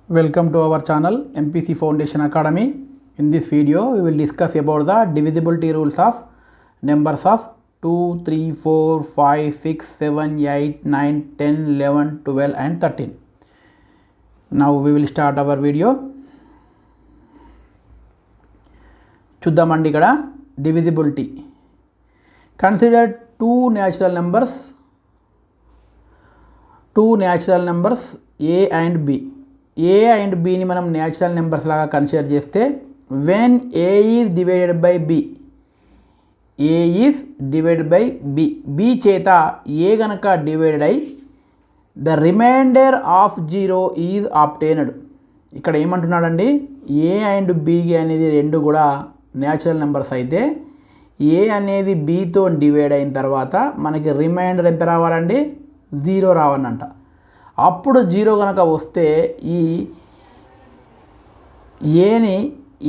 Welcome to our channel MPC Foundation Academy. In this video, we will discuss about the divisibility rules of numbers of 2, 3, 4, 5, 6, 7, 8, 9, 10, 11, 12 and 13. Now we will start our video. చూద్దామండి ఇక్కడ divisibility. Consider two natural numbers A and B. A and B ని మనం natural numbers లాగా consider చేస్తే when A is divided by B, A is divided by B, B చేత A గనక divided అయి the remainder of 0 is obtained. ఇక్కడ ఏమంటున్నాడండి, A and B అనేది రెండు కూడా న్యాచురల్ నెంబర్స్ అయితే A అనేది Bతో డివైడ్ అయిన తర్వాత మనకి రిమైండర్ ఎంత రావాలండి, 0 రావాలంట. అప్పుడు 0 కనుక వస్తే ఈ ఏని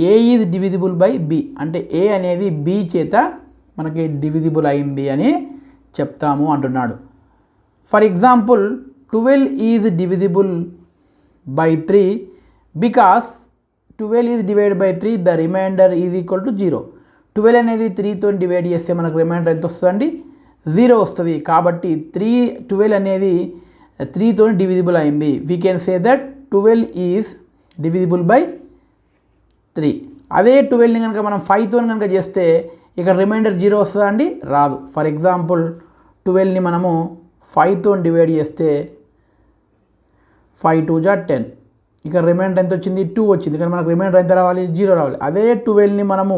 ఏ ఈజ్ డివిజిబుల్ బై బి, అంటే ఏ అనేది బి చేత మనకి డివిజిబుల్ అయింది అని చెప్తాము అంటున్నాడు. For example 12 is divisible by 3 because 12 is divide by 3 the remainder is equal to 0. 12 అనేది 3తో డివైడ్ చేస్తే మనకు రిమైండర్ ఎంత వస్తుందండి, 0 వస్తుంది. కాబట్టి 12 అనేది 3తో డివిజిబుల్ అయింది. We can say that 12 is divisible by 3. అదే 12ని కనుక మనం 5తో కనుక చేస్తే ఇక్కడ రిమైండర్ 0 వస్తుందా అండి, రాదు. ఫర్ ఎగ్జాంపుల్ 12ని మనము 5తో డివైడ్ చేస్తే 5 2 = 10, ఇక్కడ రిమైండర్ ఎంత వచ్చింది, 2 వచ్చింది. కానీ మనకు రిమైండర్ ఎంత రావాలి, 0 రావాలి. అదే 12ని మనము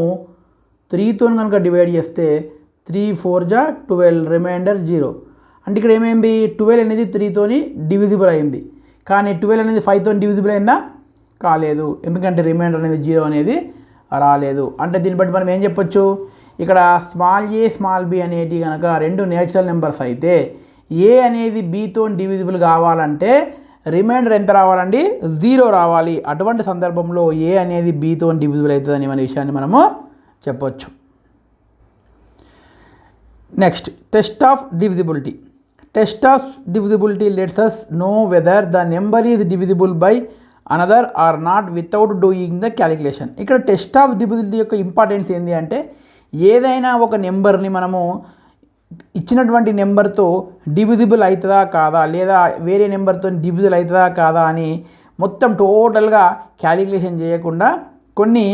3తో కనుక డివైడ్ చేస్తే 3 4 = 12, రిమైండర్ 0. అంటే ఇక్కడ ఏమైంది, 12 అనేది 3తోని డివిజిబుల్ అయింది, కానీ 12 అనేది 5తో డివిజిబుల్ అయిందా, కాలేదు. ఎందుకంటే రిమైండర్ అనేది 0 అనేది రాలేదు. అంటే దీన్ని బట్టి మనం ఏం చెప్పొచ్చు, ఇక్కడ స్మాల్ ఏ స్మాల్ బి అనేటి కనుక రెండు నేచురల్ నెంబర్స్ అయితే ఏ అనేది బీతో డివిజిబుల్ కావాలంటే రిమైండర్ ఎంత రావాలండి, 0 రావాలి. అటువంటి సందర్భంలో ఏ అనేది బీతో డివిజిబుల్ అవుతుందని అనే విషయాన్ని మనము చెప్పొచ్చు. Next, test of divisibility. Test of divisibility lets us know whether the number is divisible by another or not without doing the calculation. ఇక్కడ టెస్ట్ ఆఫ్ డివిజిబిలిటీ యొక్క ఇంపార్టెన్స్ ఏంటి అంటే, ఏదైనా ఒక నెంబర్ని మనము ఇచ్చినటువంటి నెంబర్తో డివిజిబుల్ అవుతుందా కాదా, లేదా వేరే నెంబర్తో డివిజిబుల్ అవుతుందా కాదా అని మొత్తం టోటల్గా క్యాలిక్యులేషన్ చేయకుండా కొన్ని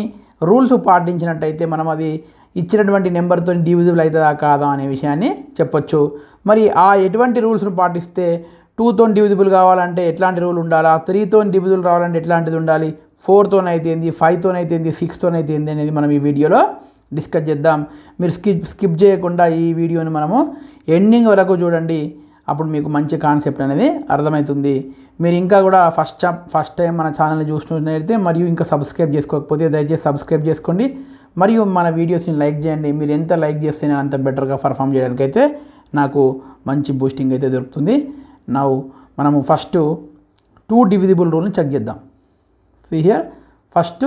రూల్స్ పాటించినట్టయితే మనం అది ఇచ్చినటువంటి నెంబర్తో డివిజిబుల్ అవుతుందా కాదా అనే విషయాన్ని చెప్పొచ్చు. మరి ఆ ఎటువంటి రూల్స్ను పాటిస్తే 2తో డివిజిబుల్ కావాలంటే ఎట్లాంటి రూల్ ఉండాలా, 3తో డివిజిబుల్ రావాలంటే ఎట్లాంటిది ఉండాలి, 4తో అయితే ఏంది, 5తో అయితే ఏంది, 6తో అయితే ఏంది అనేది మనం ఈ వీడియోలో డిస్కస్ చేద్దాం. మీరు స్కిప్ చేయకుండా ఈ వీడియోని మనము ఎండింగ్ వరకు చూడండి, అప్పుడు మీకు మంచి కాన్సెప్ట్ అనేది అర్థమవుతుంది. మీరు ఇంకా కూడా ఫస్ట్ టైం మన ఛానల్ని చూసినట్లయితే మరియు ఇంకా సబ్స్క్రైబ్ చేసుకోకపోతే దయచేసి సబ్స్క్రైబ్ చేసుకోండి, మరియు మన వీడియోస్ని లైక్ చేయండి. మీరు ఎంత లైక్ చేస్తే నేను అంత బెటర్గా పర్ఫామ్ చేయడానికైతే నాకు మంచి బూస్టింగ్ అయితే దొరుకుతుంది. మనము ఫస్ట్ 2 డివిజిబుల్ రూల్ని చెక్ చేద్దాం. See here, first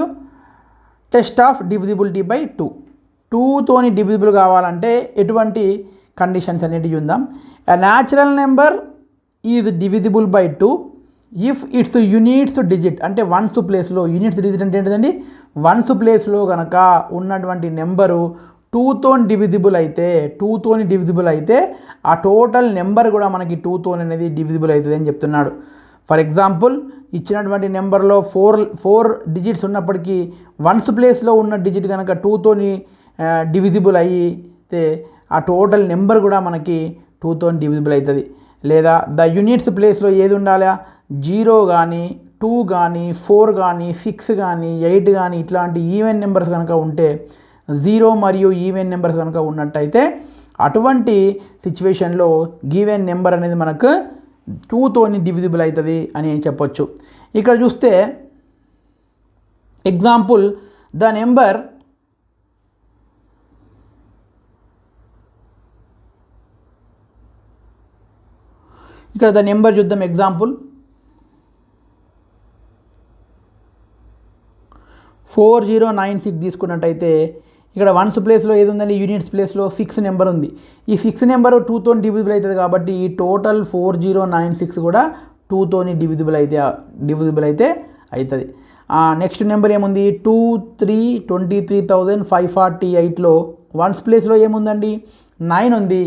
test of divisibility by 2. 2తోని డివిజిబుల్ కావాలంటే ఎటువంటి కండిషన్స్ అనేటివి చూద్దాం. A natural number is divisible by 2 if its units digit, అంటే వన్స్ ప్లేస్లో, యూనిట్స్ డిజిట్ అంటే ఏంటిదండి, వన్స్ ప్లేస్లో కనుక ఉన్నటువంటి నెంబరు 2తో డివిజిబుల్ అయితే ఆ టోటల్ నెంబర్ కూడా మనకి 2తో అనేది డివిజిబుల్ అవుతుంది అని చెప్తున్నాడు. ఫర్ ఎగ్జాంపుల్ ఇచ్చినటువంటి నెంబర్లో 4 డిజిట్స్ ఉన్నప్పటికీ వన్స్ ప్లేస్లో ఉన్న డిజిట్ కనుక 2తో డివిజిబుల్ అయితే ఆ టోటల్ నెంబర్ కూడా మనకి 2తో డివిజిబుల్ అవుతుంది. లేదా ద యూనిట్స్ ప్లేస్లో ఏది ఉండాలా, 0 కానీ 2 కానీ 4 కానీ 6 కానీ 8 కానీ ఇట్లాంటి ఈవెన్ నెంబర్స్ కనుక ఉంటే, 0 మరియు ఈవెన్ నెంబర్స్ కనుక ఉన్నట్టయితే అటువంటి సిచ్యువేషన్లో గివెన్ నెంబర్ అనేది మనకు 2తోని డివిజిబుల్ అవుతుంది అని చెప్పొచ్చు. ఇక్కడ చూస్తే ఎగ్జాంపుల్ ద నెంబర్ ఇక్కడ ద నెంబర్ చూద్దాం. ఎగ్జాంపుల్ 4096 తీసుకున్నట్టయితే ఇక్కడ వన్స్ ప్లేస్లో ఏది ఉందండి, యూనిట్స్ ప్లేస్లో 6 నెంబర్ ఉంది. ఈ 6 నెంబరు 2తో డివిజిబుల్ అవుతుంది కాబట్టి ఈ టోటల్ 4096 కూడా 2తోని డివిజిబుల్ అయితే అవుతుంది. నెక్స్ట్ నెంబర్ ఏముంది 23,23,548లో వన్స్ ప్లేస్లో ఏముందండి 9 ఉంది,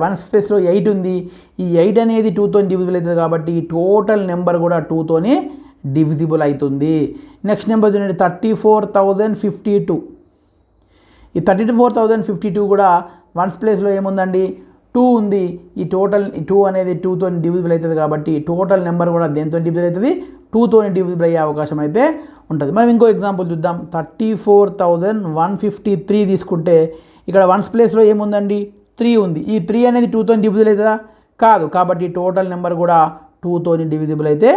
వన్స్ ప్లేస్లో 8 ఉంది. ఈ 8 అనేది 2తో డివిజిబుల్ అవుతుంది కాబట్టి ఈ టోటల్ నెంబర్ కూడా 2తోనే డివిజిబుల్ అవుతుంది. నెక్స్ట్ నెంబర్ చూడండి 34,052. ఈ 34,052 కూడా వన్స్ ప్లేస్లో ఏముందండి 2 ఉంది. ఈ టోటల్ 2 అనేది 2తో డివిజిబుల్ అవుతుంది కాబట్టి టోటల్ నెంబర్ కూడా దేంతో డివిజిబుల్ అవుతుంది 2తో డివిజిబుల్ అయ్యే అవకాశం అయితే ఉంటుంది. మనం ఇంకో ఎగ్జాంపుల్ చూద్దాం. 34,153 తీసుకుంటే ఇక్కడ వన్స్ ప్లేస్లో ఏముందండి 3 ఉంది. ఈ 3 అనేది 2తో డివిజిబుల్ అవుతుందా? కాదు. కాబట్టి టోటల్ నెంబర్ కూడా 2తో డివిజిబుల్ అయితే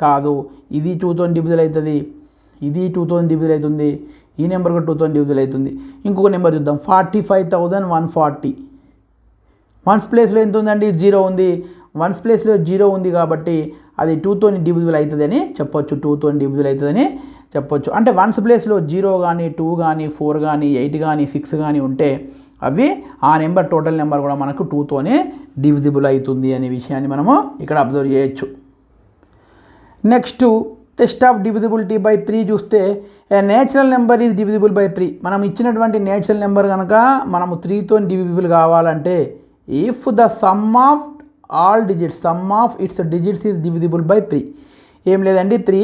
కాదు. ఇది 2తో డివిజిబుల్ అవుతుంది, ఇది 2తో డివిజిబుల్ అవుతుంది, ఈ నెంబర్ కూడా 2తో డివిజిబుల్ అవుతుంది. ఇంకొక నెంబర్ చూద్దాం 45,140. వన్స్ ప్లేస్లో ఎంత ఉందండి 0 ఉంది. వన్స్ ప్లేస్లో 0 ఉంది కాబట్టి అది 2తో డివిజిబుల్ అవుతుంది అని చెప్పొచ్చు, 2తో డివిజిబుల్ అవుతుందని చెప్పొచ్చు. అంటే వన్స్ ప్లేస్లో 0 కానీ 2 కానీ 4 కానీ 8 కానీ 6 కానీ ఉంటే అవి ఆ నెంబర్ టోటల్ నెంబర్ కూడా మనకు 2తోనే డివిజిబుల్ అవుతుంది అనే విషయాన్ని మనము ఇక్కడ అబ్జర్వ్ చేయొచ్చు. Next test of divisibility by 3 చూస్తే ఏ natural number is divisible by 3. మనం ఇచ్చినటువంటి నేచురల్ నెంబర్ కనుక మనము 3తో డివిజిబుల్ కావాలంటే if the sum of all digits some of its digits is divisible by 3. ఏం లేదండి 3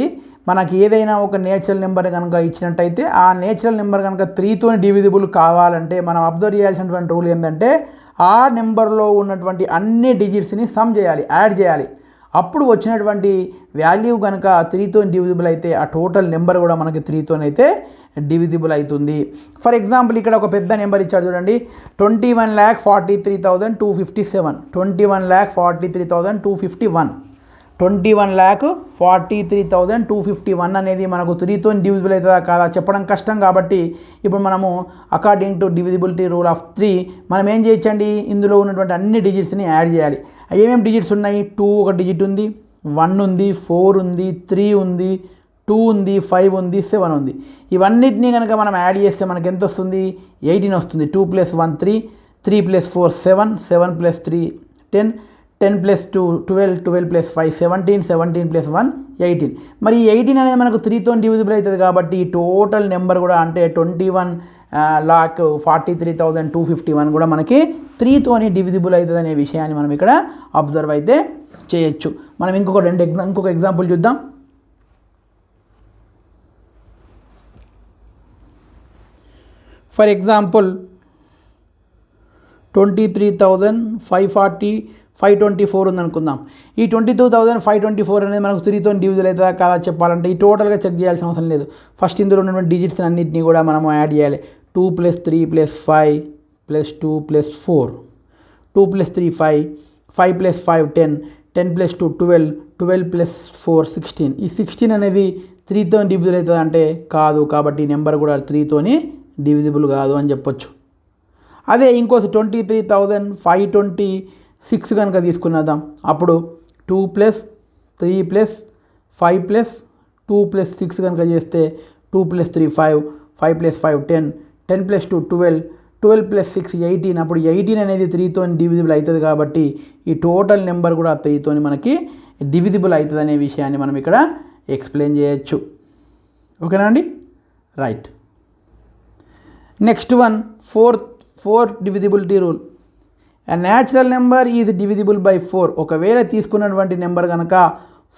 మనకి ఏదైనా ఒక నేచురల్ నెంబర్ కనుక ఇచ్చినట్టయితే ఆ నేచురల్ నెంబర్ కనుక 3తో డివిజిబుల్ కావాలంటే మనం అబ్జర్వ్ చేయాల్సినటువంటి రూల్ ఏంటంటే ఆ నెంబర్లో ఉన్నటువంటి అన్ని డిజిట్స్ని సమ్ చేయాలి, యాడ్ చేయాలి. అప్పుడు వచ్చినటువంటి వాల్యూ కనుక 3తో డివిజిబుల్ అయితే ఆ టోటల్ నెంబర్ కూడా మనకి 3తోనైతే డివిజిబుల్ అవుతుంది. ఫర్ ఎగ్జాంపుల్ ఇక్కడ ఒక పెద్ద నెంబర్ ఇచ్చాడు చూడండి 21,43,257. 21,43,251. 21,43,251 అనేది మనకు 3తో డివిజిబుల్ అవుతుందా కాదా చెప్పడం కష్టం కాబట్టి ఇప్పుడు మనము according to divisibility rule of 3 మనం ఏం చేయొచ్చండి, ఇందులో ఉన్నటువంటి అన్ని డిజిట్స్ని యాడ్ చేయాలి. ఏమేమి డిజిట్స్ ఉన్నాయి 2 ఒక డిజిట్ ఉంది, 1 ఉంది, 4 ఉంది, 3 ఉంది, 2 ఉంది, 5 ఉంది, 7 ఉంది. ఇవన్నిటినీ కనుక మనం యాడ్ చేస్తే మనకి ఎంత వస్తుంది 18 వస్తుంది. 2 + 1 3, 3 + 4 7, 7 + 3 10, 10 + 2 12, 12 + 5 17, 17 + 1 18. మరి ఈ 18 అనేది మనకు 3తో డివిజిబుల్ అవుతుంది కాబట్టి ఈ టోటల్ నెంబర్ కూడా అంటే 21,43,251 కూడా మనకి 3తోని డివిజిబుల్ అవుతుంది అనే విషయాన్ని మనం ఇక్కడ అబ్జర్వ్ అయితే చేయొచ్చు. మనం ఇంకొక ఎగ్జాంపుల్ చూద్దాం. ఫర్ ఎగ్జాంపుల్ 23,524 ఉందనుకుందాం. ఈ 22,524 అనేది మనకు 3తో డివిజిబుల్ అవుతుందా కాదా చెప్పాలంటే ఈ టోటల్గా చెక్ చేయాల్సిన అవసరం లేదు. ఫస్ట్ ఇందులో ఉన్నటువంటి డిజిట్స్ అన్నింటినీ కూడా మనం యాడ్ చేయాలి. 2 + 3 + 5 + 2 + 4, 2 + 3 5, 5 + 5 10, 10 + 2 12, 12 + 4 16. ఈ 16 అనేది 3తో డివిజిబుల్ అవుతుంది అంటే కాదు. కాబట్టి ఈ నెంబర్ కూడా 3తోని డివిజిబుల్ కాదు అని చెప్పొచ్చు. అదే ఇంకోసి 23,526 కనుక తీసుకున్నదాం. అప్పుడు 2 + 3 + 5 + 2 + 6 కనుక చేస్తే 2 + 3 5, 5 + 5 10, 10 + 2 12, 12 + 6 18. అప్పుడు 18 అనేది 3తో డివిజిబుల్ అవుతుంది కాబట్టి ఈ టోటల్ నెంబర్ కూడా 3తోని మనకి డివిజిబుల్ అవుతుంది అనే విషయాన్ని మనం ఇక్కడ ఎక్స్ప్లెయిన్ చేయొచ్చు. ఓకేనా అండి, right. Next one 4 divisibility rule. A natural number is divisible by 4. ఒకవేళ తీసుకున్నటువంటి నెంబర్ కనుక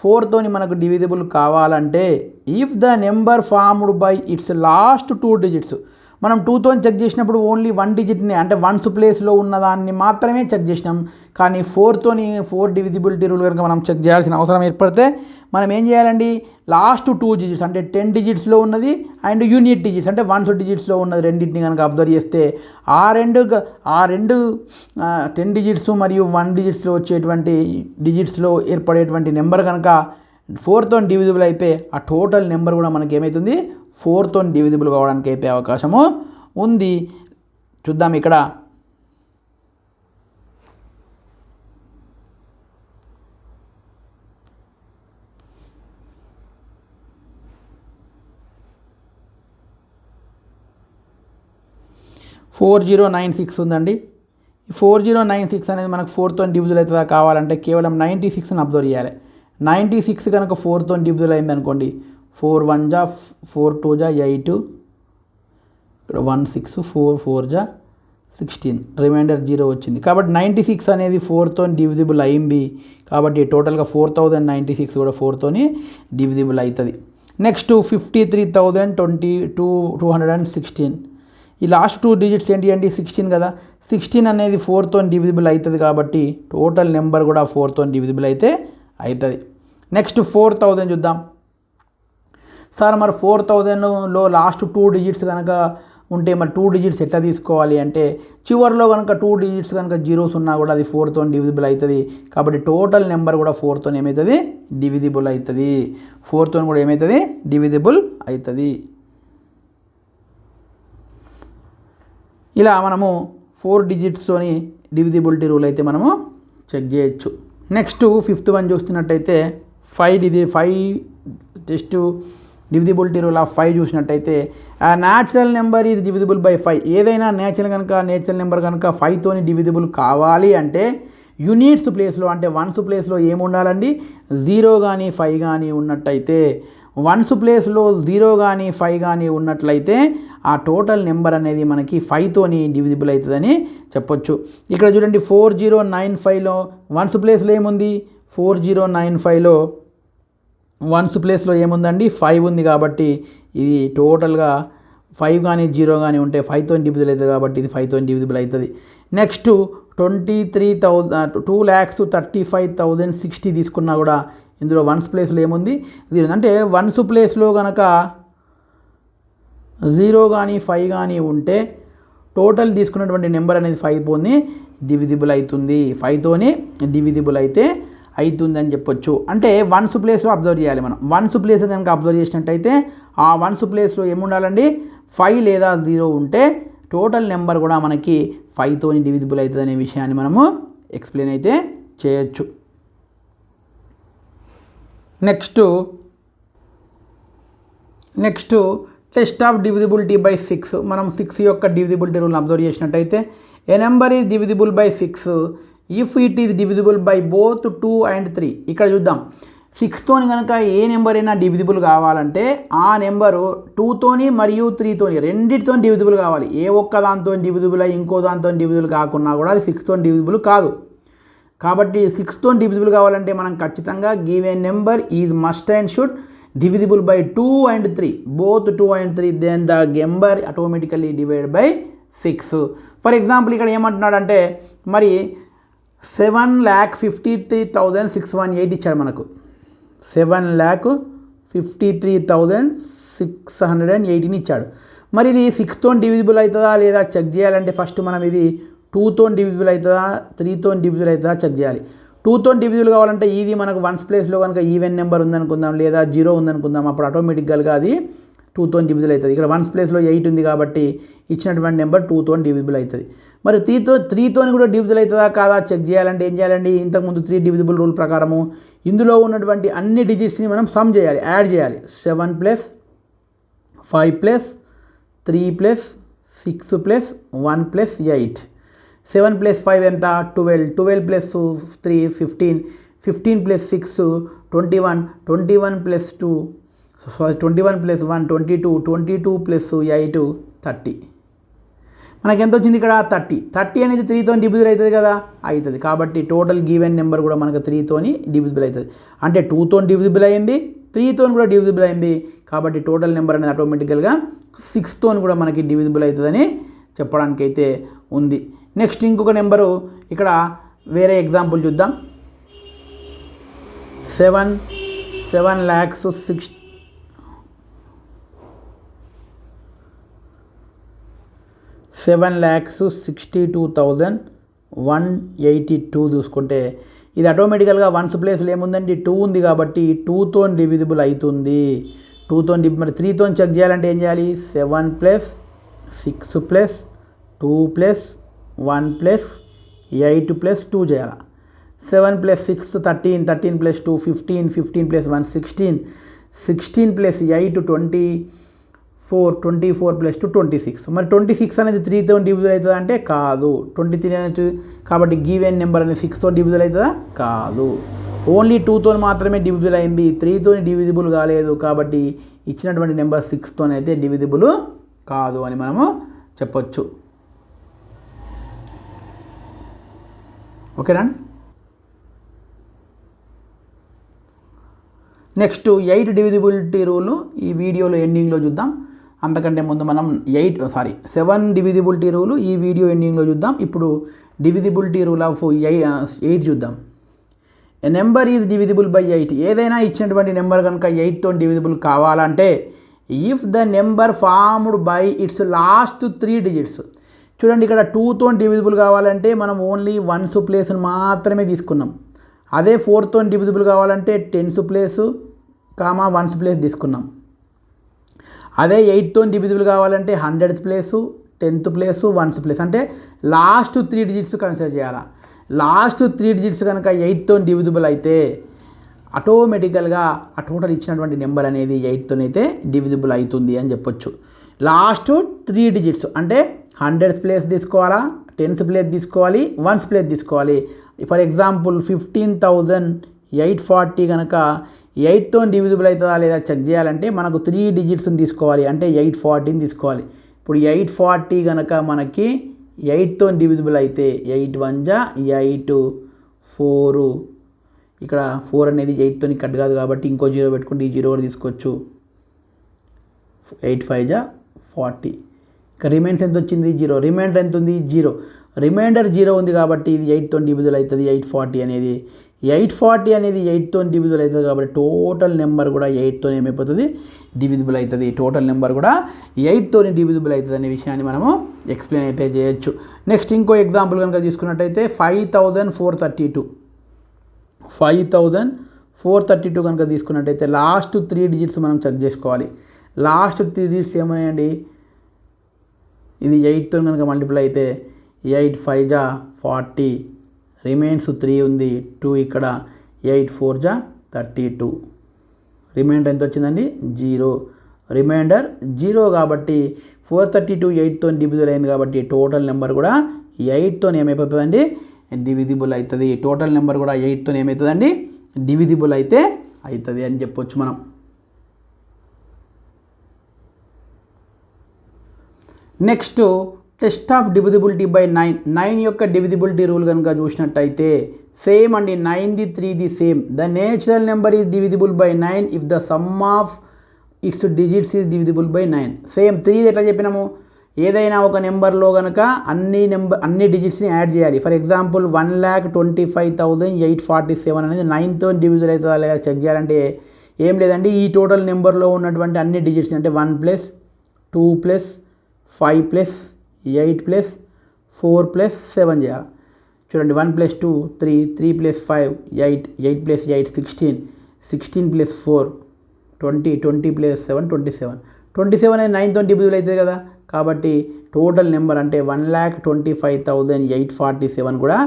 4తోని మనకు డివిజిబుల్ కావాలంటే if the number formed by it's last 2 digits. మనం 2తో చెక్ చేసినప్పుడు ఓన్లీ 1 డిజిట్ని అంటే వన్స్ ప్లేస్లో ఉన్నదాన్ని మాత్రమే చెక్ చేసినాం. కానీ 4తోని 4 డివిజిబిలిటీ రూల్ కనుక మనం చెక్ చేయాల్సిన అవసరం ఏర్పడితే మనం ఏం చేయాలండి, లాస్ట్ 2 డిజిట్స్ అంటే 10 డిజిట్స్లో ఉన్నది అండ్ యూనిట్ డిజిట్స్ అంటే 1 డిజిట్స్లో ఉన్నది రెండింటిని కనుక అబ్జర్వ్ చేస్తే ఆ రెండు 10 డిజిట్స్ మరియు 1 డిజిట్స్లో వచ్చేటువంటి డిజిట్స్లో ఏర్పడేటువంటి నెంబర్ కనుక 4తో డివిజిబుల్ అయితే ఆ టోటల్ నెంబర్ కూడా మనకి ఏమవుతుంది 4తో డివిజిబుల్ కావడానికి అయితే అవకాశము ఉంది. చూద్దాం ఇక్కడ. "4096 ఉందండి. 4096 అనేది మనకు 4తో డివిజిబుల్ అవుతుందా కావాలంటే కేవలం 96ని అబ్జర్వ్ చేయాలి. 96 కనుక 4తో డివిజిబుల్ అయింది అనుకోండి, 4 1 జా 4 2 జా 8, ఇక్కడ 1 6, 4 4 జా 16, రిమైండర్ 0 వచ్చింది. కాబట్టి 96 అనేది 4తో డివిజిబుల్ అయింది. కాబట్టి టోటల్గా 4096 కూడా 4తోని డివిజిబుల్ అవుతుంది. నెక్స్ట్ 53,216. ఈ లాస్ట్ 2 డిజిట్స్ ఏంటి అండి? 16 కదా. 16 అనేది 4తో డివిజిబుల్ అవుతుంది కాబట్టి టోటల్ నెంబర్ కూడా 4తో డివిజిబుల్ అయితే అవుతుంది. నెక్స్ట్ 4000 చూద్దాం. సార్ మరి 4000లో లాస్ట్ 2 డిజిట్స్ కనుక ఉంటే మరి 2 డిజిట్స్ ఎట్లా తీసుకోవాలి అంటే, చివరిలో కనుక 2 డిజిట్స్ కనుక జీరోస్ ఉన్నా కూడా అది 4తో డివిజిబుల్ అవుతుంది. కాబట్టి టోటల్ నెంబర్ కూడా 4తో ఏమవుతుంది? డివిజిబుల్ అవుతుంది. 4తో కూడా ఏమవుతుంది? డివిజిబుల్ అవుతుంది. ఇలా మనము 4 డిజిట్స్తోని డివిజిబిలిటీ రూల్ అయితే మనము చెక్ చేయొచ్చు. నెక్స్ట్ 5th వన్ చూస్తున్నట్టయితే 5 జస్ట్ డివిజిబిలిటీ రూల్ ఆఫ్ 5 చూసినట్టయితే ఆ natural number is divisible by 5. ఏదైనా నేచురల్ నెంబర్ కనుక 5తోని డివిజిబుల్ కావాలి అంటే యూనిట్స్ ప్లేస్లో అంటే వన్స్ ప్లేస్లో ఏముండాలండి? 0 కానీ 5 కానీ ఉన్నట్టయితే, వన్స్ ప్లేస్లో 0 కానీ 5 కానీ ఉన్నట్లయితే ఆ టోటల్ నెంబర్ అనేది మనకి 5తోని డివిజిబుల్ అవుతుందని చెప్పొచ్చు. ఇక్కడ చూడండి 4095లో వన్స్ ప్లేస్లో ఏముంది? 4095లో వన్స్ ప్లేస్లో ఏముందండి? 5 ఉంది. కాబట్టి ఇది టోటల్గా 5 కానీ 0 కానీ ఉంటే 5తో డివిజిబుల్ అవుతుంది కాబట్టి ఇది 5తో డివిజిబుల్ అవుతుంది. నెక్స్ట్ 2,35,060 తీసుకున్నా కూడా ఇందులో వన్స్ ప్లేస్లో ఏముంది? 0. అంటే వన్స్ ప్లేస్లో కనుక 0 కానీ 5 కానీ ఉంటే టోటల్ తీసుకున్నటువంటి నెంబర్ అనేది 5తోని డివిజిబుల్ అవుతుంది. 5తోని డివిజిబుల్ అయితే అవుతుందని చెప్పొచ్చు. అంటే వన్స్ ప్లేస్లో అబ్జర్వ్ చేయాలి మనం. వన్స్ ప్లేస్ కనుక అబ్జర్వ్ చేసినట్టయితే ఆ వన్స్ ప్లేస్లో ఏముండాలండి? 5 లేదా 0 ఉంటే టోటల్ నెంబర్ కూడా మనకి 5తోని డివిజిబుల్ అవుతుంది అనే విషయాన్ని మనము ఎక్స్ప్లెయిన్ అయితే చేయొచ్చు. Next test of divisibility by 6. మనం 6 యొక్క డివిజిబిలిటీ రూల్ని అబ్జర్వ్ చేసినట్టయితే a number is divisible by 6 if it is divisible by both 2 and 3. ఇక్కడ చూద్దాం, 6తోని కనుక ఏ నెంబర్ అయినా డివిజిబుల్ కావాలంటే ఆ నెంబరు 2తోని మరియు 3తోని రెండింటితో డివిజిబుల్ కావాలి. ఏ ఒక్క దాంతో డివిజిబుల్ అయ్యి ఇంకో దాంతో డివిజిబుల్ కాకున్నా కూడా అది 6తో డివిజిబుల్ కాదు. కాబట్టి 6తో డివిజిబుల్ కావాలంటే మనం ఖచ్చితంగా give a number is must and should divisible by 2 and 3, both 2 and 3, then the number automatically divided by 6. For example ఇక్కడ ఏమంటున్నాడంటే మరి 7,53,618 ఇచ్చాడు మనకు. 7,53,618 ఇచ్చాడు. మరి ఇది 6తో డివిజిబుల్ అవుతుందా లేదా చెక్ చేయాలంటే ఫస్ట్ మనం ఇది 2తో డివిజిబుల్ అవుతుందా 3తో డివిజిబుల్ అవుతుందా చెక్ చేయాలి. 2తో డివిజిబుల్ కావాలంటే ఇది మనకు వన్స్ ప్లేస్లో కనుక ఈవెన్ నెంబర్ ఉందనుకుందాం లేదా 0 ఉందనుకుందాం, అప్పుడు ఆటోమేటిక్గా అది 2తో డివిజిబుల్ అవుతుంది. ఇక్కడ వన్స్ ప్లేస్లో 8 ఉంది కాబట్టి ఇచ్చినటువంటి నెంబర్ 2తో డివిజిబుల్ అవుతుంది. మరి 3తోని కూడా డివిజిబుల్ అవుతుందా కాదా చెక్ చేయాలంటే ఏం చేయాలండి? ఇంతకుముందు 3 డివిజిబుల్ రూల్ ప్రకారము ఇందులో ఉన్నటువంటి అన్ని డిజిట్స్ని మనం సమ్ చేయాలి, యాడ్ చేయాలి. 7 + 5 + 3 + 6 + 1 + 8. 7 + 5 ఎంత? 12. 12 + 3 15. 15 + 6 21. 21 + 2 21 + 1 22. 22 + 8 30. మనకి ఎంత వచ్చింది ఇక్కడ? 30. 30 అనేది 3తో డివిజిబుల్ అవుతుంది కదా, అవుతుంది. కాబట్టి టోటల్ గివెన్ నెంబర్ కూడా మనకు 3తోని డివిజిబుల్ అవుతుంది. అంటే 2తో డివిజిబుల్ అయింది, 3తో కూడా డివిజిబుల్ అయింది. కాబట్టి టోటల్ నెంబర్ అనేది ఆటోమేటికల్గా 6తో కూడా మనకి డివిజిబుల్ అవుతుందని చెప్పడానికి అయితే ఉంది. నెక్స్ట్ ఇంకొక నెంబరు ఇక్కడ వేరే ఎగ్జాంపుల్ చూద్దాం. 7,62,182 చూసుకుంటే ఇది ఆటోమేటికల్గా వన్స్ ప్లేస్లో ఏముందండి? 2 ఉంది కాబట్టి 2తో డివిజిబుల్ అవుతుంది. 2తో మరి 3తో చెక్ చేయాలంటే ఏం చేయాలి? 7 + 6 + 2 + 1 + 8 + 2 చేయాలి. 7 + 6 13. 13 + 2 15. 15 + 1 16. 16 + 8 24. 24 + 2 26. మరి 26 అనేది 3తో డివిజిబుల్ అవుతుందా అంటే కాదు. 23 అనేది కాబట్టి గివెన్ నెంబర్ అనేది 6తో డివిజిబుల్ అవుతుందా? కాదు. ఓన్లీ 2తో మాత్రమే డివిజిబుల్ అయింది, 3తో డివిజిబుల్ కాలేదు. కాబట్టి ఇచ్చినటువంటి నెంబర్ 6తోనైతే డివిజిబుల్ కాదు అని మనము చెప్పొచ్చు. ఓకేనా? నెక్స్ట్ 8 డివిజిబిలిటీ రూల్ ఈ వీడియోలో ఎండింగ్లో చూద్దాం. అంతకంటే ముందు మనం 7 డివిజిబిలిటీ రూల్ ఈ వీడియో ఎండింగ్లో చూద్దాం. ఇప్పుడు డివిజిబిలిటీ రూల్ ఆఫ్ 8 చూద్దాం. A number is divisible by 8. ఏదైనా ఇచ్చినటువంటి నెంబర్ కనుక 8తో డివిజిబుల్ కావాలంటే if the number formed by it's last 3 digits. చూడండి, ఇక్కడ 2తో డివిజిబుల్ కావాలంటే మనం ఓన్లీ 1s ప్లేస్ను మాత్రమే తీసుకున్నాం. అదే 4తో డివిజిబుల్ కావాలంటే 10s ప్లేస్ 1s ప్లేస్ తీసుకున్నాం. అదే 8తో డివిజిబుల్ కావాలంటే 100th place 10th place 1s place, అంటే లాస్ట్ 3 డిజిట్స్ కన్సిడర్ చేయాలి. లాస్ట్ 3 డిజిట్స్ కనుక 8తో డివిజిబుల్ అయితే ఆటోమేటికల్గా ఆ టోటల్ ఇచ్చినటువంటి నెంబర్ అనేది 8తోనైతే డివిజిబుల్ అవుతుంది అని చెప్పొచ్చు. లాస్ట్ 3 డిజిట్స్ అంటే 100th ప్లేస్ తీసుకోవాలా, 10th ప్లేస్ తీసుకోవాలి, 1s ప్లేస్ తీసుకోవాలి. ఫర్ ఎగ్జాంపుల్ 15,840 కనుక 8తో డివిజిబుల్ అవుతుందా లేదా చెక్ చేయాలంటే మనకు 3 డిజిట్స్ని తీసుకోవాలి, అంటే 840ని తీసుకోవాలి. ఇప్పుడు 840 కనుక మనకి 8తో డివిజిబుల్ అయితే 8 1 జా 8 4, ఇక్కడ 4 అనేది 8తోని కట్ కాదు కాబట్టి ఇంకో 0 పెట్టుకుంటే ఈ 0 కూడా తీసుకోవచ్చు. 8 5 జా 40. ఇక రిమైండర్ ఎంత వచ్చింది? 0. రిమైండర్ ఎంత ఉంది? 0. రిమైండర్ 0 ఉంది కాబట్టి ఇది 8తో డివిజిబుల్ అవుతుంది. 840 అనేది 8తో డివిజిబుల్ అవుతుంది కాబట్టి టోటల్ నెంబర్ కూడా 8తో ఏమైపోతుంది? డివిజిబుల్ అవుతుంది. టోటల్ నెంబర్ కూడా 8తో డివిజిబుల్ అవుతుంది అనే విషయాన్ని మనము ఎక్స్ప్లెయిన్ అయితే చేయొచ్చు. నెక్స్ట్ ఇంకో ఎగ్జాంపుల్ కనుక తీసుకున్నట్టయితే 5432 కనుక తీసుకున్నట్టయితే లాస్ట్ 3 డిజిట్స్ మనం చెక్ చేసుకోవాలి. లాస్ట్ 3 డిజిట్స్ ఏమన్నాయండి? ఇది 8తో కనుక మల్టిప్లై అయితే 8 5 జా 40, రిమైన్స్ 3 ఉంది 2, ఇక్కడ 8 4 జా 32. రిమైండర్ ఎంత వచ్చిందండి? 0. రిమైండర్ 0 కాబట్టి 432 8తో డివిజిబుల్ అయింది కాబట్టి టోటల్ నెంబర్ కూడా 8తో ఏమైపోతుందండి? డివిజిబుల్ అవుతుంది. టోటల్ నెంబర్ కూడా 8తో ఏమవుతుందండి? డివిజిబుల్ అయితే అవుతుంది అని చెప్పొచ్చు మనం. Next test of divisibility by 9 యొక్క డివిజిబిలిటీ రూల్ కనుక చూసినట్టయితే సేమ్ అండి. 9ది 3ది same. The natural number is divisible by 9 if the sum of its digits is divisible by 9. Same 3ది ఎట్లా చెప్పినాము? ఏదైనా ఒక నెంబర్లో కనుక అన్ని డిజిట్స్ని యాడ్ చేయాలి. ఫర్ ఎగ్జాంపుల్ 1,25,847 అనేది 9తో డివిజిబుల్ అవుతుందా లేదా చెక్ చేయాలంటే ఏం లేదండి, ఈ టోటల్ నెంబర్లో ఉన్నటువంటి అన్ని డిజిట్స్ అంటే 1 + 2 + 5 + 8 + 4 + 7 చేయాలి. చూడండి, 1 + 2 3, 3 + 5 8, 8 + 8 16, 16 + 4 20, 20 + 7 27. 27 అనేది 9తో డివిజిబుల్ అవుతుంది కదా. కాబట్టి టోటల్ నెంబర్ అంటే 1,25,847 కూడా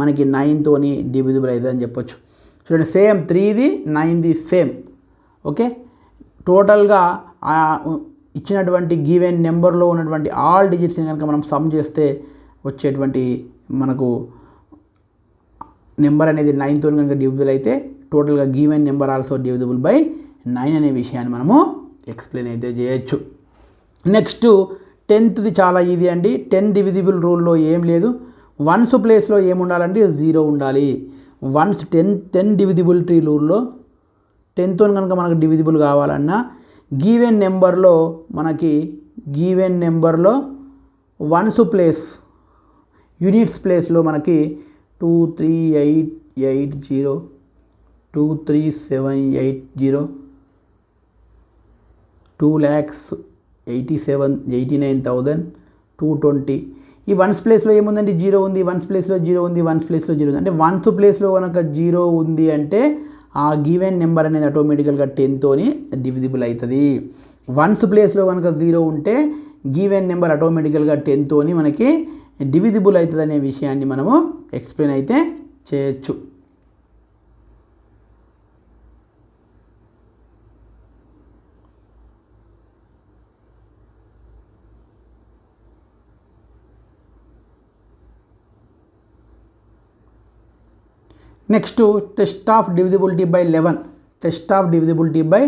మనకి 9తోని డివిజిబుల్ అవుతుంది అని చెప్పొచ్చు. చూడండి, సేమ్ 3ది 9ది సేమ్. ఓకే, టోటల్గా ఇచ్చినటువంటి గివెన్ నెంబర్లో ఉన్నటువంటి ఆల్ డిజిట్స్ని కనుక మనం సమ్ చేస్తే వచ్చేటువంటి మనకు నెంబర్ అనేది 9తో కనుక డివిజిబుల్ అయితే టోటల్గా given number also divisible by 9 అనే విషయాన్ని మనము ఎక్స్ప్లెయిన్ అయితే చేయొచ్చు. నెక్స్ట్ 10ది చాలా ఈజీ అండి. 10 డివిజిబుల్ రూల్లో ఏం లేదు. 1s ప్లేస్లో ఏముండాలంటే 0 ఉండాలి. 10 డివిజిబిలిటీ రూల్లో 10తో కనుక మనకు డివిజిబుల్ కావాలన్నా గివెన్ నెంబర్లో 1s ప్లేస్ యూనిట్స్ ప్లేస్లో మనకి 23880, 23780, 2,89,220. ఈ 1s ప్లేస్లో ఏముందండి? 0 ఉంది. 1s ప్లేస్లో 0 ఉంది. 1s ప్లేస్లో 0 ఉంది. అంటే 1s ప్లేస్లో కనుక 0 ఉంది అంటే ఆ గివెన్ నెంబర్ అనేది ఆటోమేటికల్గా 10తోని డివిజిబుల్ అవుతుంది. 1s ప్లేస్లో కనుక 0 ఉంటే గివెన్ నెంబర్ ఆటోమేటికల్గా 10తోని మనకి డివిజిబుల్ అవుతుంది అనే విషయాన్ని మనము ఎక్స్ప్లెయిన్ అయితే చేయొచ్చు. Next test of divisibility by 11. Test of divisibility by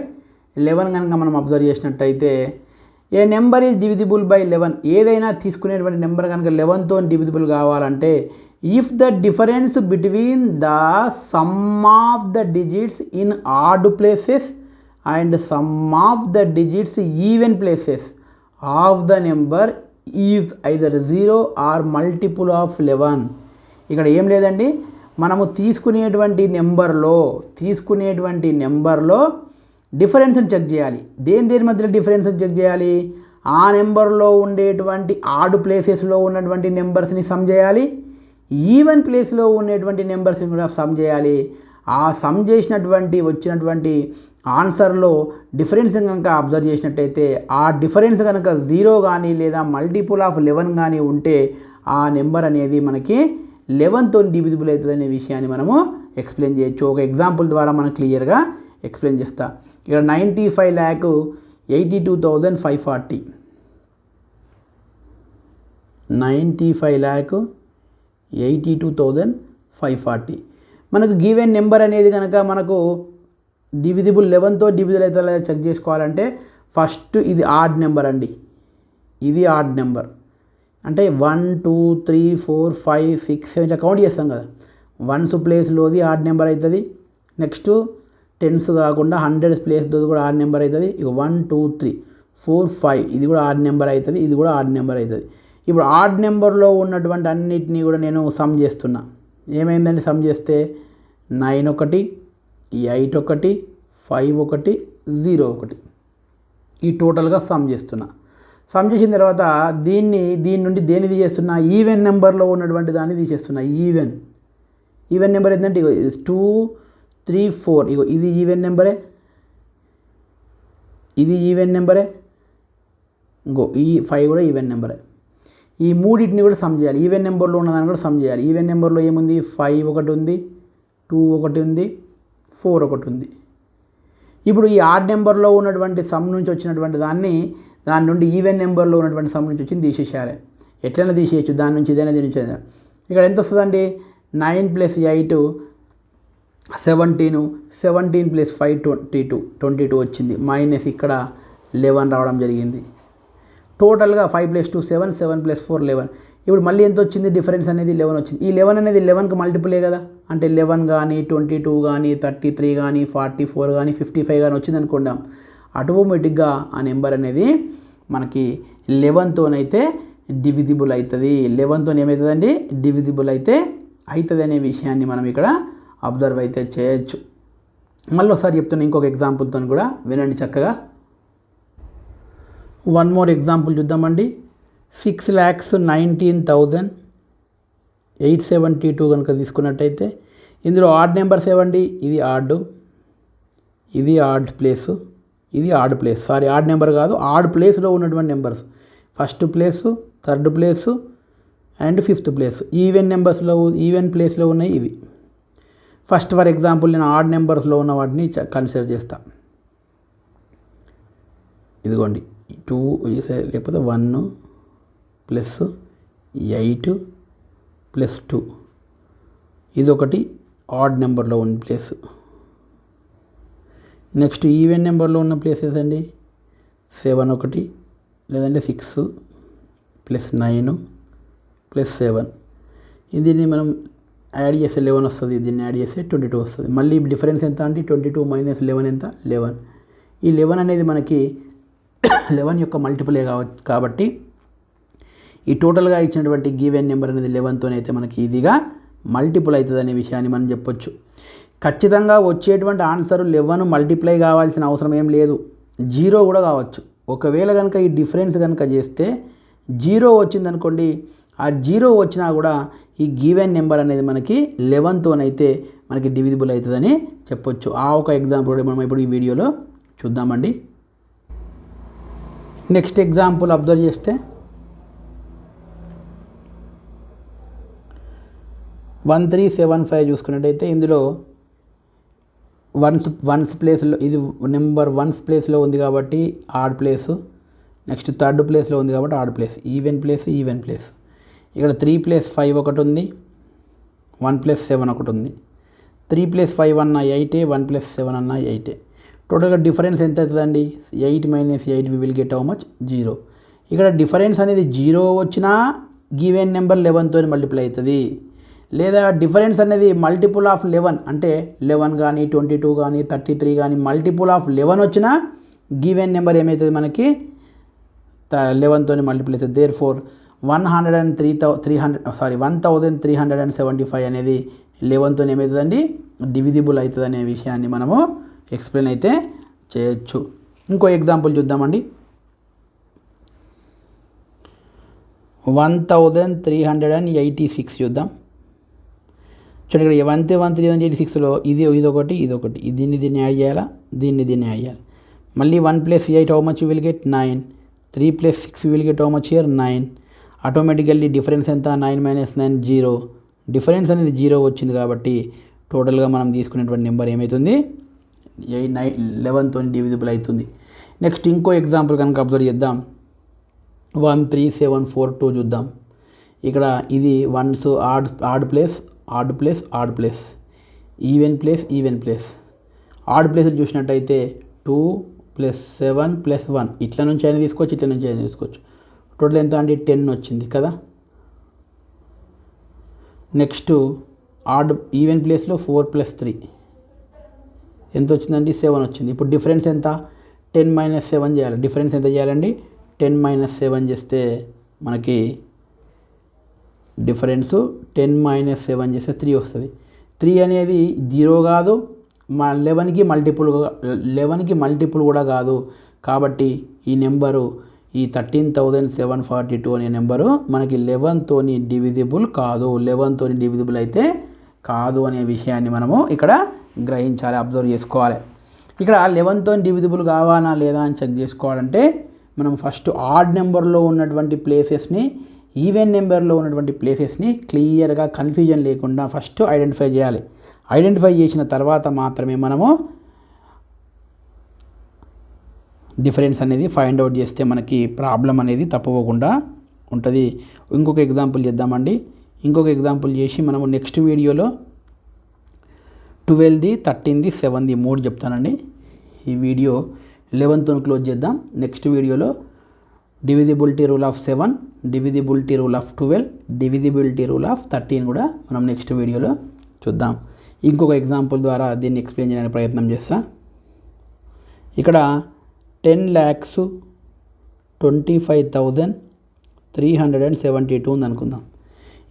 11 కనుక మనం అబ్జర్వ్ చేసినట్టయితే a number is divisible by 11, ఏదైనా తీసుకునేటువంటి నెంబర్ కనుక 11తో డివిజిబుల్ కావాలంటే if the difference between the sum of the digits in odd places and sum of the digits even places of the number is either 0 or multiple of 11. ఇక్కడ ఏం లేదండి, మనము తీసుకునేటువంటి నెంబర్లో డిఫరెన్స్ని చెక్ చేయాలి. దేని మధ్యలో డిఫరెన్స్ చెక్ చేయాలి? ఆ నెంబర్లో ఉండేటువంటి ఆడ్ ప్లేసెస్లో ఉన్నటువంటి నెంబర్స్ని సమ్ చేయాలి, ఈవెన్ ప్లేస్లో ఉండేటువంటి నెంబర్స్ని కూడా సమ్ చేయాలి. ఆ సమ్ చేసినటువంటి వచ్చినటువంటి ఆన్సర్లో డిఫరెన్స్ కనుక అబ్జర్వ్ చేసినట్టయితే ఆ డిఫరెన్స్ కనుక 0 కానీ లేదా మల్టిపుల్ ఆఫ్ 11 కానీ ఉంటే ఆ నెంబర్ అనేది మనకి 11తో డివిజిబుల్ అవుతుంది అనే విషయాన్ని మనము ఎక్స్ప్లెయిన్ చేయొచ్చు. ఒక ఎగ్జాంపుల్ ద్వారా మనం క్లియర్గా ఎక్స్ప్లెయిన్ చేస్తా. ఇక్కడ 95,82,540, 95,82,540 మనకు గివెన్ నెంబర్ అనేది కనుక మనకు డివిజిబుల్ 11తో డివిజిబుల్ అవుతుందో చెక్ చేసుకోవాలంటే ఫస్ట్ ఇది ఆడ్ నెంబర్ అండి, ఇది ఆడ్ నెంబర్ అంటే 1 2 3 4 5 6 7 ఇట్లా కౌంట్ చేస్తాం కదా. 1s ప్లేస్లోది ఆడ్ నెంబర్ అవుతుంది. నెక్స్ట్ 10s కాకుండా 100s ప్లేస్లో కూడా ఆడ్ నెంబర్ అవుతుంది. ఇక 1 2 3 4 5 ఇది కూడా ఆడ్ నెంబర్ అవుతుంది, ఇది కూడా ఆడ్ నెంబర్ అవుతుంది. ఇప్పుడు ఆడ్ నెంబర్లో ఉన్నటువంటి అన్నిటినీ కూడా నేను సమ్ చేస్తున్నా. ఏమైందండి సమ్ చేస్తే 9 1 8 1 5 1 0 1 ఈ టోటల్గా సమ్ చేస్తున్నా. సమ్ చేసిన తర్వాత దీని నుండి దేని తీసేస్తున్నా? ఈవెన్ నెంబర్లో ఉన్నటువంటి దాన్ని తీసేస్తున్నా. ఈవెన్ నెంబర్ ఏంటంటే ఇగో 2 3 4 ఇగో ఇది ఈవెన్ నెంబరే, ఇది ఈవెన్ నెంబరే, ఇంకో ఈ 5 కూడా ఈవెన్ నెంబరే. ఈ మూడింటిని కూడా సమ్ చేయాలి. ఈవెన్ నెంబర్లో ఉన్నదాన్ని కూడా సమ్ చేయాలి. ఈవెన్ నెంబర్లో ఏముంది? 5 1 ఉంది, 2 1 ఉంది, 4 1 ఉంది. ఇప్పుడు ఈ ఆడ్ నెంబర్లో ఉన్నటువంటి సమ్ నుంచి వచ్చినటువంటి దాని నుండి ఈవెన్ నెంబర్లో ఉన్నటువంటి సమ్ నుంచి వచ్చింది తీసేసేయాలి. ఎట్లయినా తీసేయచ్చు, దాని నుంచి ఇదైనా దీని నుంచి. ఇక్కడ ఎంత వస్తుందండి? 9 + 8 17, 17 + 5 22 వచ్చింది. మైనస్ ఇక్కడ 11 రావడం జరిగింది. టోటల్గా 5 + 2 7, 7 + 4 11. ఇప్పుడు మళ్ళీ ఎంత వచ్చింది? డిఫరెన్స్ అనేది 11 వచ్చింది. ఈ 11 అనేది 11కి మల్టిపులే కదా, అంటే 11 కానీ 22 కానీ 33 కానీ 44 కానీ 55 కానీ వచ్చింది అనుకుందాం. ఆటోమేటిక్గా ఆ నెంబర్ అనేది మనకి 11తోనైతే డివిజిబుల్ అవుతుంది. 11తో ఏమవుతుందండి? డివిజిబుల్ అయితే అవుతుంది అనే విషయాన్ని మనం ఇక్కడ అబ్జర్వ్ అయితే చేయొచ్చు. మళ్ళీ ఒకసారి చెప్తున్నా ఇంకొక ఎగ్జాంపుల్తో కూడా వినండి చక్కగా. వన్ మోర్ ఎగ్జాంపుల్ చూద్దామండి. 6,19,872 కనుక తీసుకున్నట్టయితే ఇందులో ఆడ్ నెంబర్స్ ఏవండి? ఇది ఆడ్ ప్లేసు, ఇది odd place. Sorry, odd number కాదు, ఆడ్ ప్లేస్లో ఉన్నటువంటి numbers. First place, third place and 5th place. Even ప్లేస్లో ఉన్నాయి ఇవి. ఫస్ట్ ఫర్ ఎగ్జాంపుల్ నేను ఆడ్ నెంబర్స్లో ఉన్న వాటిని కన్సిడర్ చేస్తా. ఇదిగోండి 2 లేకపోతే 1 + 8 + 2 ఇదొకటి ఆడ్ నెంబర్లో ఉన్న ప్లేస్. నెక్స్ట్ ఈవెన్ నెంబర్లో ఉన్న ప్లేసెస్ అండి 7 1 లేదంటే 6 + 9 + 7. దీన్ని మనం యాడ్ చేస్తే 11 వస్తుంది, దీన్ని యాడ్ చేస్తే 22 వస్తుంది. మళ్ళీ డిఫరెన్స్ ఎంత అంటే 22 - 11 ఎంత? 11. ఈ 11 అనేది మనకి 11 యొక్క మల్టిపులే కాబట్టి ఈ టోటల్గా ఇచ్చినటువంటి గివెన్ నెంబర్ అనేది 11తోనైతే మనకి ఈజీగా మల్టిపుల్ అవుతుంది అనే విషయాన్ని మనం చెప్పొచ్చు. ఖచ్చితంగా వచ్చేటువంటి ఆన్సర్ 11 మల్టిప్లై కావాల్సిన అవసరం ఏం లేదు, 0 కూడా కావచ్చు. ఒకవేళ కనుక ఈ డిఫరెన్స్ కనుక చేస్తే 0 వచ్చిందనుకోండి, ఆ 0 వచ్చినా కూడా ఈ గివెన్ నెంబర్ అనేది మనకి 11తోనైతే మనకి డివిజిబుల్ అవుతుందని చెప్పొచ్చు. ఆ ఒక ఎగ్జాంపుల్ కూడా మనం ఇప్పుడు ఈ వీడియోలో చూద్దామండి. నెక్స్ట్ ఎగ్జాంపుల్ అబ్జర్వ్ చేస్తే 1375 చూసుకున్నట్టయితే ఇందులో వన్స్ ప్లేస్లో ఇది నెంబర్ 1s ప్లేస్లో ఉంది కాబట్టి ఆడ్ ప్లేసు. నెక్స్ట్ థర్డ్ ప్లేస్లో ఉంది కాబట్టి ఆడ్ ప్లేస్. Even place. ఇక్కడ 3 + 5 ఒకటి ఉంది, 1 + 7 ఒకటి ఉంది. 3 + 5 అన్న 8, 1 + 7 అన్న 8. టోటల్గా డిఫరెన్స్ ఎంత అవుతుందండి? 8 - 8 we will get how much? 0. ఇక్కడ డిఫరెన్స్ అనేది 0 వచ్చినా గివెన్ నెంబర్ 11తో మల్టిప్లై అవుతుంది. లేదా డిఫరెన్స్ అనేది మల్టిపుల్ ఆఫ్ 11 అంటే 11 కానీ 22 కానీ 33 కానీ మల్టిపుల్ ఆఫ్ 11 వచ్చినా గివెన్ నెంబర్ ఏమవుతుంది మనకి 11తో మల్టిప్లై అవుతుంది. దేర్ఫోర్ 1375 అనేది 11తో ఏమవుతుందండి? డివిజిబుల్ అవుతుంది అనే విషయాన్ని మనము ఎక్స్ప్లెయిన్ అయితే చేయొచ్చు. ఇంకో ఎగ్జాంపుల్ చూద్దామండి. 1386 చూద్దాం. చూడండి, ఇక్కడ 1386లో ఇది ఒకటి దీన్ని యాడ్ చేయాలా, దీన్ని యాడ్ చేయాలి. మళ్ళీ 1 + 8 how much will get? 9. 3 + 6 will get how much here? 9. Automatically difference ఎంత? 9 - 9 0. డిఫరెన్స్ అనేది 0 వచ్చింది కాబట్టి టోటల్గా మనం తీసుకునేటువంటి నెంబర్ ఏమవుతుంది? 11తో డివిజిబుల్ అవుతుంది. నెక్స్ట్ ఇంకో ఎగ్జాంపుల్ కనుక అబ్జర్వ్ చేద్దాం. 13742 చూద్దాం. ఇక్కడ ఇది ones odd place, even place. Odd ప్లేస్లు చూసినట్టయితే 2 + 7 + 1 ఇట్లా నుంచి అయినా తీసుకోవచ్చు, ఇట్లా నుంచి అయినా తీసుకోవచ్చు. టోటల్ ఎంత అండి? 10 వచ్చింది కదా. నెక్స్ట్ ఈవెన్ ప్లేస్లో 4 + 3 ఎంత వచ్చిందండి? 7 వచ్చింది. ఇప్పుడు డిఫరెన్స్ ఎంత? 10 - 7 చేయాలి. డిఫరెన్స్ ఎంత చేయాలండి? 10 - 7 చేస్తే మనకి డిఫరెన్సు 10 - 7 చేస్తే 3 వస్తుంది. 3 అనేది 0 కాదు, 11కి మల్టిపుల్ కూడా కాదు. కాబట్టి ఈ నెంబరు, ఈ 13,742 అనే నెంబరు మనకి 11తో డివిజిబుల్ కాదు. 11తో డివిజిబుల్ అయితే కాదు అనే విషయాన్ని మనము ఇక్కడ గ్రహించాలి, అబ్జర్వ్ చేసుకోవాలి. ఇక్కడ 11తో డివిజిబుల్ కావాలా లేదా అని చెక్ చేసుకోవాలంటే మనం ఫస్ట్ ఆడ్ నెంబర్లో ఉన్నటువంటి ప్లేసెస్ని, ఈవెన్ నెంబర్లో ఉన్నటువంటి ప్లేసెస్ని క్లియర్గా కన్ఫ్యూజన్ లేకుండా ఫస్ట్ ఐడెంటిఫై చేయాలి. ఐడెంటిఫై చేసిన తర్వాత మాత్రమే మనము డిఫరెన్స్ అనేది ఫైండ్ అవుట్ చేస్తే మనకి ప్రాబ్లం అనేది తప్పకుండా ఉంటుంది. ఇంకొక ఎగ్జాంపుల్ చేద్దామండి. ఇంకొక ఎగ్జాంపుల్ చేసి మనము నెక్స్ట్ వీడియోలో 12ది, 13ది, 7ది 3 చెప్తానండి. ఈ వీడియో 11తో క్లోజ్ చేద్దాం. నెక్స్ట్ వీడియోలో divisibility rule of 7, divisibility rule of 12, divisibility rule of 13 కూడా మనం నెక్స్ట్ వీడియోలో చూద్దాం. ఇంకొక ఎగ్జాంపుల్ ద్వారా దీన్ని ఎక్స్ప్లెయిన్ చేయడానికి ప్రయత్నం చేస్తా. ఇక్కడ 10,25,372 ఉంది అనుకుందాం.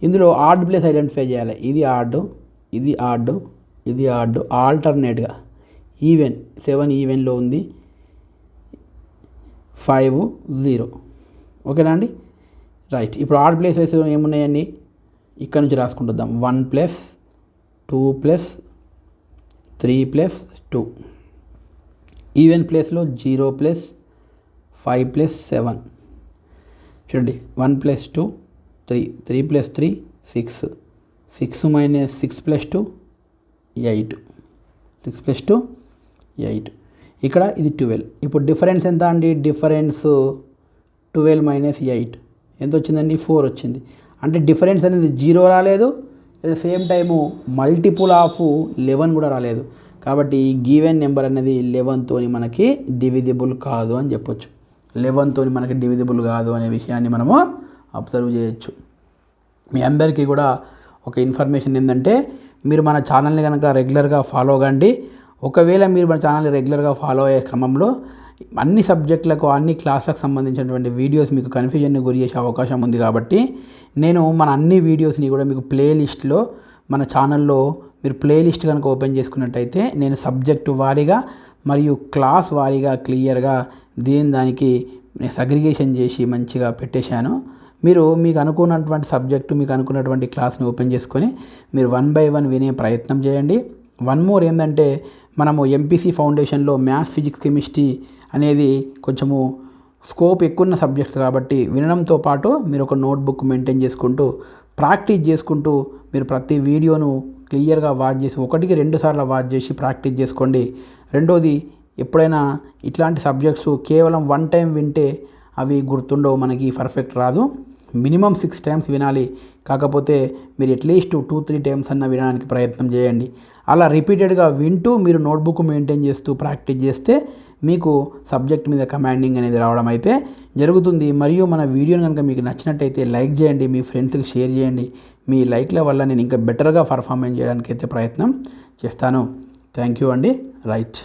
ఇందులో ఆడ్ ప్లేస్ ఐడెంటిఫై చేయాలి. ఇది ఆడ్, ఆల్టర్నేట్గా ఈవెన్. 7 ఈవెన్లో ఉంది, 5 0. ఓకేనా అండి? రైట్. ఇప్పుడు ఆడ్ ప్లేసెస్ ఏమున్నాయండి? ఇక్కడ నుంచి రాసుకుంటుద్దాం. 1 + 2 + 3 + 2. ఈవెన్ ప్లేస్లో 0 + 5 + 7. చూడండి, 1 + 2 3, 3 + 3 6, 6 - 6 + 2 8, 6 + 2 8. ఇక్కడ ఇది 12. ఇప్పుడు డిఫరెన్స్ ఎంత అండి? డిఫరెన్స్ 12 - 8 ఎంత వచ్చిందండి? 4 వచ్చింది. అంటే డిఫరెన్స్ అనేది 0 రాలేదు, at the same time multiple of 11 కూడా రాలేదు. కాబట్టి ఈ గివెన్ నెంబర్ అనేది 11తో మనకి డివిజిబుల్ కాదు అని చెప్పొచ్చు. 11తో మనకి డివిజిబుల్ కాదు అనే విషయాన్ని మనము అబ్జర్వ్ చేయొచ్చు. మీ అందరికీ కూడా ఒక ఇన్ఫర్మేషన్ ఏంటంటే, మీరు మన ఛానల్ని కనుక రెగ్యులర్గా ఫాలో కండి. ఒకవేళ మీరు మన ఛానల్ని రెగ్యులర్గా ఫాలో అయ్యే క్రమంలో అన్ని సబ్జెక్టులకు, అన్ని క్లాసులకు సంబంధించినటువంటి వీడియోస్ మీకు కన్ఫ్యూజన్ని గురి చేసే అవకాశం ఉంది. కాబట్టి నేను మన అన్ని వీడియోస్ని కూడా మీకు ప్లేలిస్ట్లో మన ఛానల్లో మీరు ప్లేలిస్ట్ కనుక ఓపెన్ చేసుకున్నట్టయితే నేను సబ్జెక్టు వారీగా మరియు క్లాస్ వారీగా క్లియర్గా దానికి సగ్రిగేషన్ చేసి మంచిగా పెట్టేశాను. మీరు మీకు అనుకున్నటువంటి సబ్జెక్టు, మీకు అనుకున్నటువంటి క్లాస్ని ఓపెన్ చేసుకొని మీరు 1 by 1 వినే ప్రయత్నం చేయండి. వన్ మోర్ ఏంటంటే, మనము ఎంపీసీ ఫౌండేషన్లో మ్యాథ్స్, ఫిజిక్స్, కెమిస్ట్రీ అనేది కొంచెము స్కోప్ ఎక్కువ ఉన్న సబ్జెక్ట్స్ కాబట్టి వినడంతో పాటు మీరు ఒక నోట్బుక్ మెయింటైన్ చేసుకుంటూ ప్రాక్టీస్ చేసుకుంటూ మీరు ప్రతి వీడియోను క్లియర్గా వాచ్ చేసి 1కి 2 సార్లు వాచ్ చేసి ప్రాక్టీస్ చేసుకోండి. రెండోది, ఎప్పుడైనా ఇట్లాంటి సబ్జెక్ట్స్ కేవలం 1 టైం వింటే అవి గుర్తుండవు, మనకి పర్ఫెక్ట్ రాదు. మినిమం 6 టైమ్స్ వినాలి. కాకపోతే మీరు అట్లీస్ట్ 2-3 టైమ్స్ అన్న వినడానికి ప్రయత్నం చేయండి. అలా రిపీటెడ్గా వింటూ మీరు నోట్బుక్ మెయింటైన్ చేస్తూ ప్రాక్టీస్ చేస్తే మీకు సబ్జెక్ట్ మీద కమాండింగ్ అనేది రావడం అయితే జరుగుతుంది. మరియు మన వీడియోని కనుక మీకు నచ్చినట్టయితే లైక్ చేయండి, మీ ఫ్రెండ్స్కి షేర్ చేయండి. మీ లైక్ల వల్ల నేను ఇంకా బెటర్గా పర్ఫార్మెన్స్ చేయడానికి అయితే ప్రయత్నం చేస్తాను. థ్యాంక్ యూ అండి. రైట్.